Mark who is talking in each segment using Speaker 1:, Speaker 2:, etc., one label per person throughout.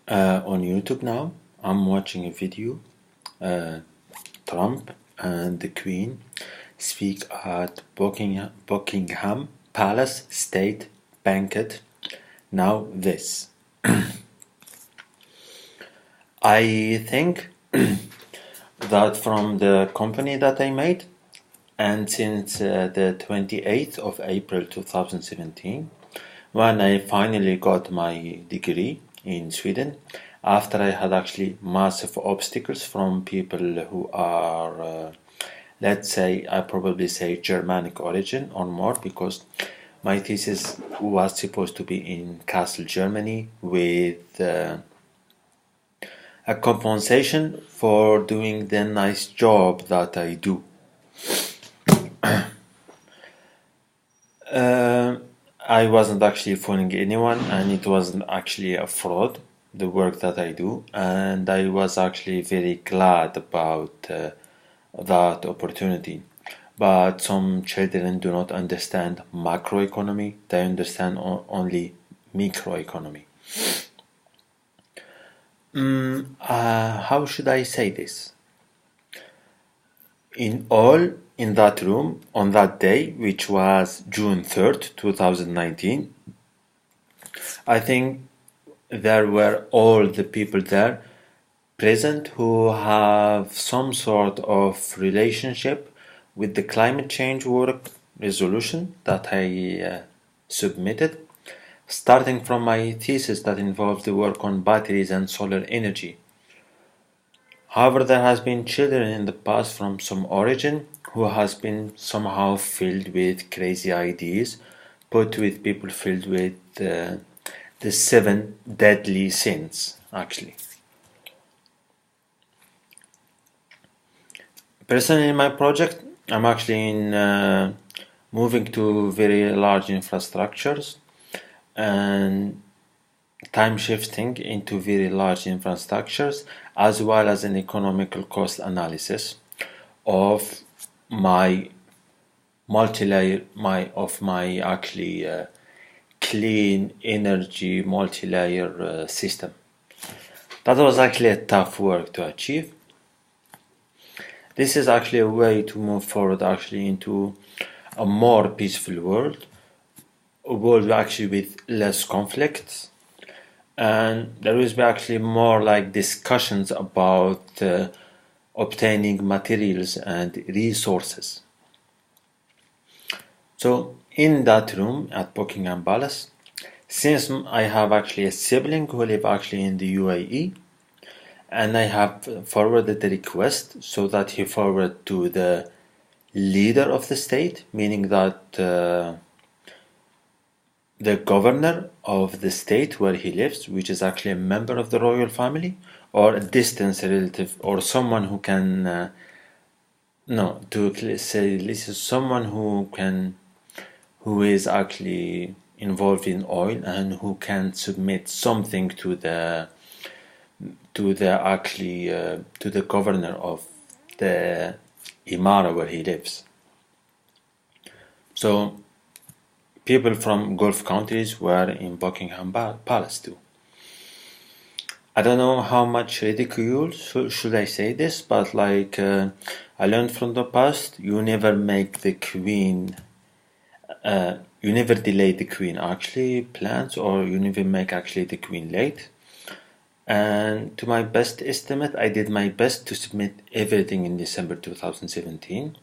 Speaker 1: On YouTube now, I'm watching a video. Uh, Trump and the Queen speak at Buckingham Palace State Banquet. Now this. I think that from the company that I made, and since the 28th of April 2017, when I finally got my degree in Sweden, after I had actually massive obstacles from people who are, let's say, I probably say Germanic origin or more, because my thesis was supposed to be in Kassel, Germany, with a compensation for doing the nice job that I do. I wasn't actually fooling anyone, and it wasn't actually a fraud, the work that I do, and I was actually very glad about that opportunity. But some children do not understand macroeconomy, they understand only microeconomy. How should I say this? In that room on that day, which was June 3rd, 2019, I think there were all the people there present who have some sort of relationship with the climate change work resolution that I submitted, starting from my thesis that involved the work on batteries and solar energy. However, there has been children in the past from some origin who has been somehow filled with crazy ideas, put with people filled with the seven deadly sins, actually. Personally, in my project, I'm actually moving to very large infrastructures and time shifting into very large infrastructures, as well as an economical cost analysis of my multi-layer my actually clean energy multi-layer system. That was actually a tough work to achieve. This is actually a way to move forward actually into a more peaceful world, a world actually with less conflicts, and there will be actually more like discussions about obtaining materials and resources. So in that room at Buckingham Palace, since I have actually a sibling who live actually in the UAE, and I have forwarded the request so that he forward to the leader of the state, meaning that the governor of the state where he lives, which is actually a member of the royal family, or a distant relative, or someone who can, no, to say this is someone who is actually involved in oil and who can submit something to the governor of the Imara where he lives. So people from Gulf countries were in Buckingham Palace too. I don't know how much ridicule should I say this, but like I learned from the past, you never make the queen, you never delay the queen actually plans, or you never make actually the queen late. And to my best estimate, I did my best to submit everything in December 2017.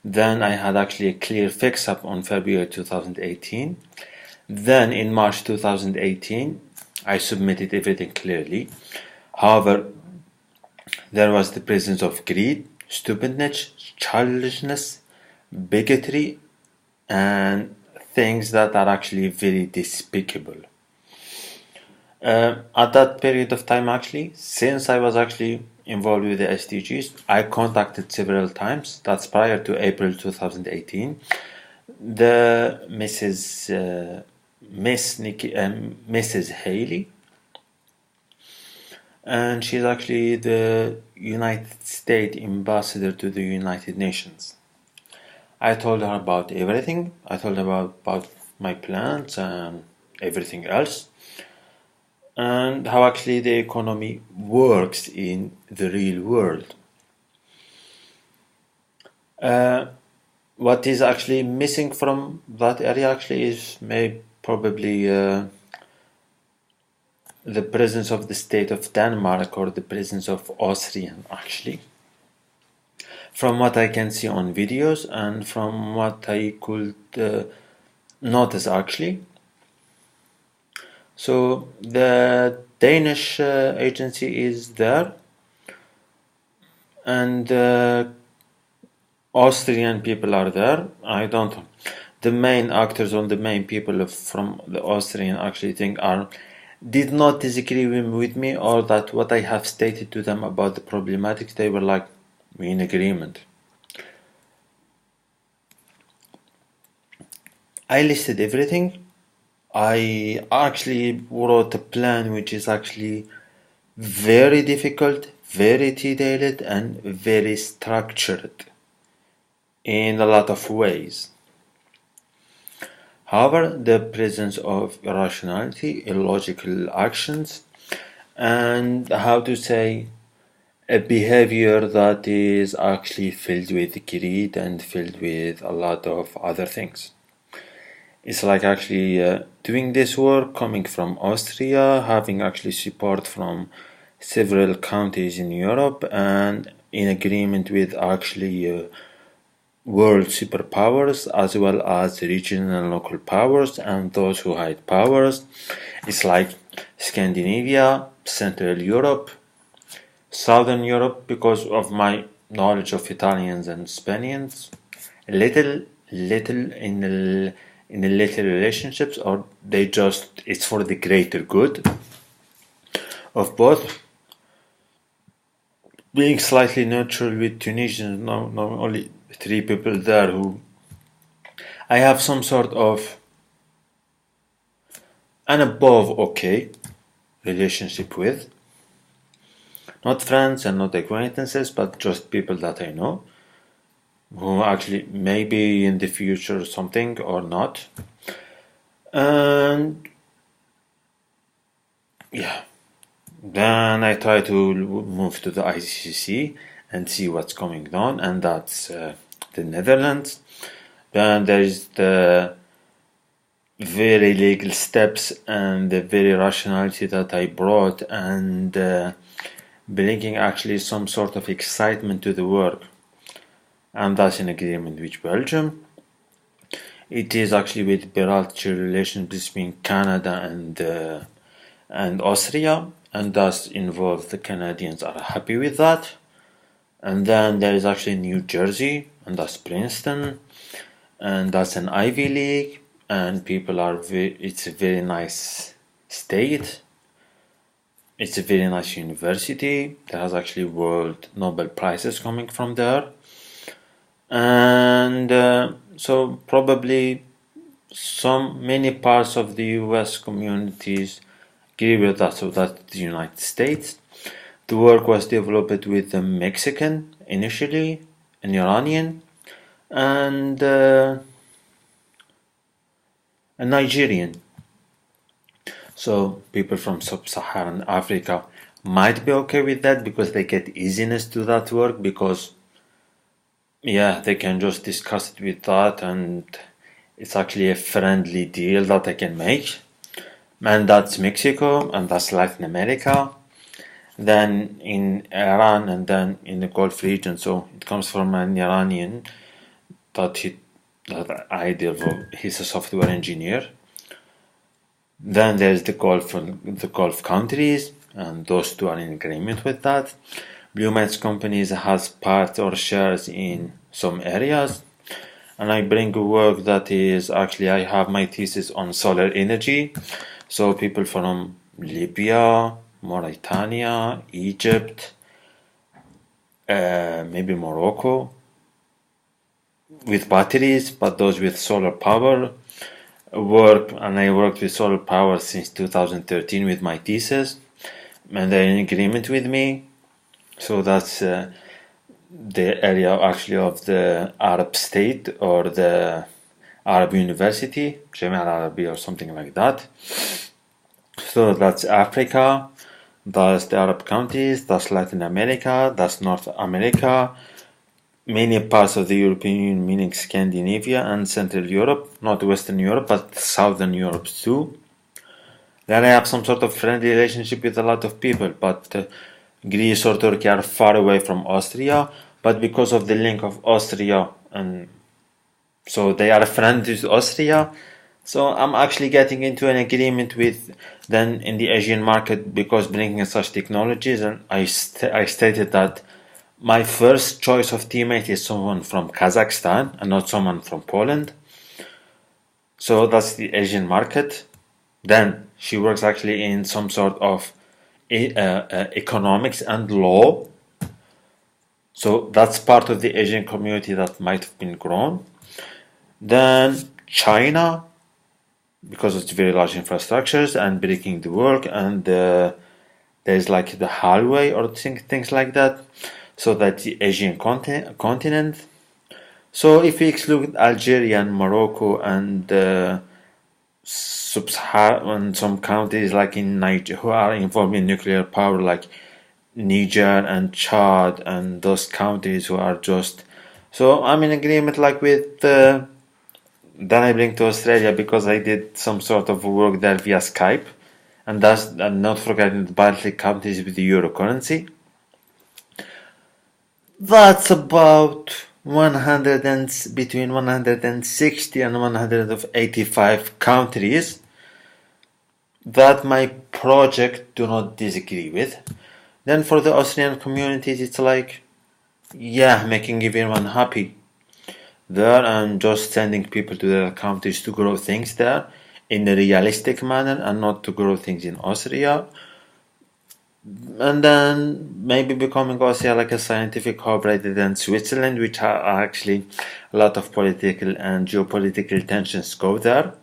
Speaker 1: Then I had actually a clear fix up on February 2018. Then in March 2018, I submitted everything clearly. However, there was the presence of greed, stupidness, childishness, bigotry, and things that are actually very despicable. At that period of time, actually, since I was actually involved with the SDGs, I contacted several times. That's prior to April 2018. The Mrs. Haley, and she's actually the United States ambassador to the United Nations. I told her about everything. I told her about my plans and everything else. and how actually the economy works in the real world. What is actually missing from that area actually is probably the presence of the state of Denmark or the presence of Austrian actually. From what I can see on videos and from what I could notice actually. So the Danish agency is there, and Austrian people are there. I don't. The main actors or the main people from the Austrian actually thing did not disagree with me, or that what I have stated to them about the problematics, they were like, we're in agreement. I listed everything. I actually wrote a plan which is actually very difficult, very detailed, and very structured in a lot of ways. However, the presence of irrationality, illogical actions, and how to say, a behavior that is actually filled with greed and filled with a lot of other things. It's like actually doing this work coming from Austria, having actually support from several countries in Europe, and in agreement with actually world superpowers as well as regional and local powers and those who hide powers. It's like Scandinavia, Central Europe, Southern Europe, because of my knowledge of Italians and Spaniards, little in the little relationships, or they just, it's for the greater good of both. Being slightly neutral with Tunisians, no only 3 people there who I have some sort of an above okay relationship with. Not friends and not acquaintances, but just people that I know, who actually maybe in the future something or not. And yeah, then I try to move to the ICC and see what's going on, and that's the Netherlands. Then there is the very legal steps and the very rationality that I brought, and bringing actually some sort of excitement to the work, and that's in agreement with Belgium. It is actually with bilateral relations between Canada and Austria, and thus involved the Canadians are happy with that. And then there is actually New Jersey, and that's Princeton, and that's an Ivy League, and people are it's a very nice state. It's a very nice university. There has actually world Nobel Prizes coming from there. And so probably many parts of the US communities agree with that, so that's the United States. The work was developed with a Mexican initially, an Iranian, and a Nigerian. So people from sub-Saharan Africa might be okay with that because they get easiness to that work, because yeah, they can just discuss it with that, and it's actually a friendly deal that they can make. And that's Mexico, and that's Latin America, then in Iran, and then in the Gulf region. So it comes from an Iranian that I developed. He's a software engineer. Then there's the Gulf countries, and those 2 are in agreement with that. Blue Match Companies has parts or shares in some areas, and I bring work that is actually, I have my thesis on solar energy. So people from Libya, Mauritania, Egypt, maybe Morocco, with batteries, but those with solar power and I worked with solar power since 2013 with my thesis, and they're in agreement with me. So that's the area actually of the Arab state, or the Arab University, Jamia Al Arabiya or something like that. So that's Africa, that's the Arab countries, that's Latin America, that's North America, many parts of the European Union, meaning Scandinavia and Central Europe, not Western Europe, but Southern Europe too. Then I have some sort of friendly relationship with a lot of people, but Greece or Turkey are far away from Austria. But because of the link of Austria, and so they are friends with Austria, so I'm actually getting into an agreement with them in the Asian market because bringing in such technologies, and I stated that my first choice of teammate is someone from Kazakhstan and not someone from Poland. So that's the Asian market. Then she works actually in some sort of economics and law. So that's part of the Asian community that might have been grown. Then China, because it's very large infrastructures and breaking the work, and there's like the highway or things like that. So that's the Asian continent. So if we exclude Algeria and Morocco and sub-Saharan, some countries like in Niger who are involved in nuclear power, like Niger and Chad and those countries who are just. So I'm in agreement like with then I bring to Australia because I did some sort of work there via Skype, and that's and not forgetting the Baltic countries with the euro currency. That's about 100 and between 160 and 185 countries that my project do not disagree with. Then for the Australian communities, it's like, yeah, making everyone happy there and just sending people to their countries to grow things there in a realistic manner and not to grow things in Austria. And then maybe becoming Austria like a scientific hub rather than Switzerland, which are actually a lot of political and geopolitical tensions go there.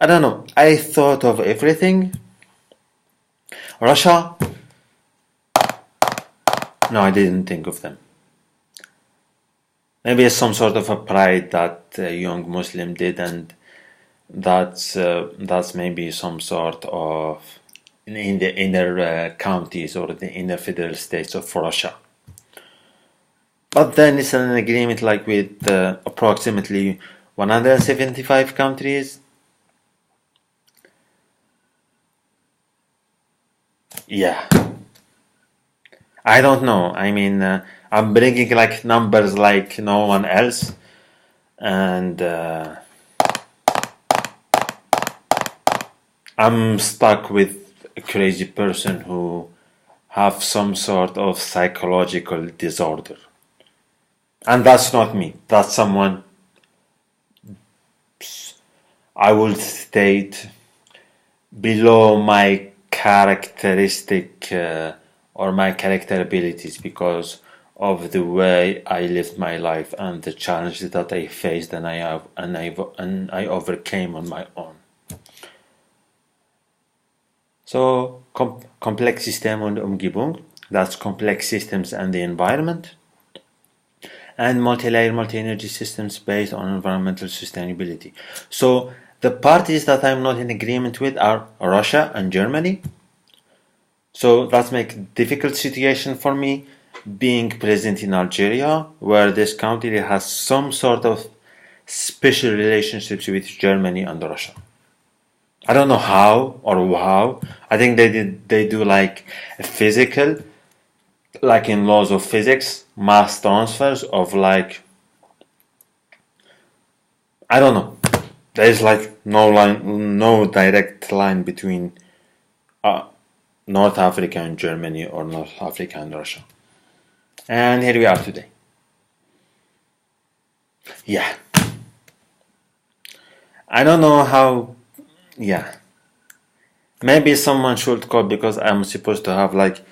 Speaker 1: I don't know. I thought of everything. Russia? No, I didn't think of them. Maybe it's some sort of a pride that a young Muslim did, and that's maybe some sort of in the inner counties or the inner federal states of Russia. But then it's an agreement like with approximately 175 countries. Yeah, I don't know. I mean, I'm bringing like numbers like no one else, and I'm stuck with a crazy person who have some sort of psychological disorder. And that's not me. That's someone I would state below my characteristic or my character abilities because of the way I lived my life and the challenges that I faced and I overcame on my own. So complex system und Umgebung, that's complex systems and the environment, and multi-layer multi-energy systems based on environmental sustainability. So the parties that I'm not in agreement with are Russia and Germany. So that makes a difficult situation for me being present in Algeria, where this country has some sort of special relationships with Germany and Russia. I don't know how or how. I think they do like a physical, like in laws of physics, mass transfers of like, I don't know. There is like no direct line between North Africa and Germany or North Africa and Russia. And here we are today. Yeah. I don't know how. Yeah. Maybe someone should call because I'm supposed to have like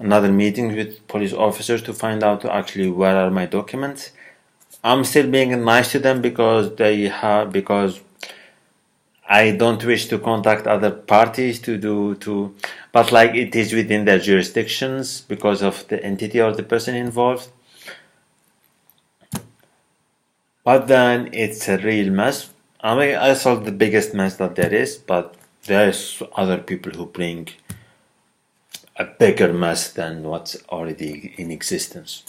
Speaker 1: another meeting with police officers to find out actually where are my documents. I'm still being nice to them because because I don't wish to contact other parties but like it is within their jurisdictions because of the entity or the person involved. But then it's a real mess. I mean, I solved the biggest mess that there is, but there's other people who bring a bigger mess than what's already in existence.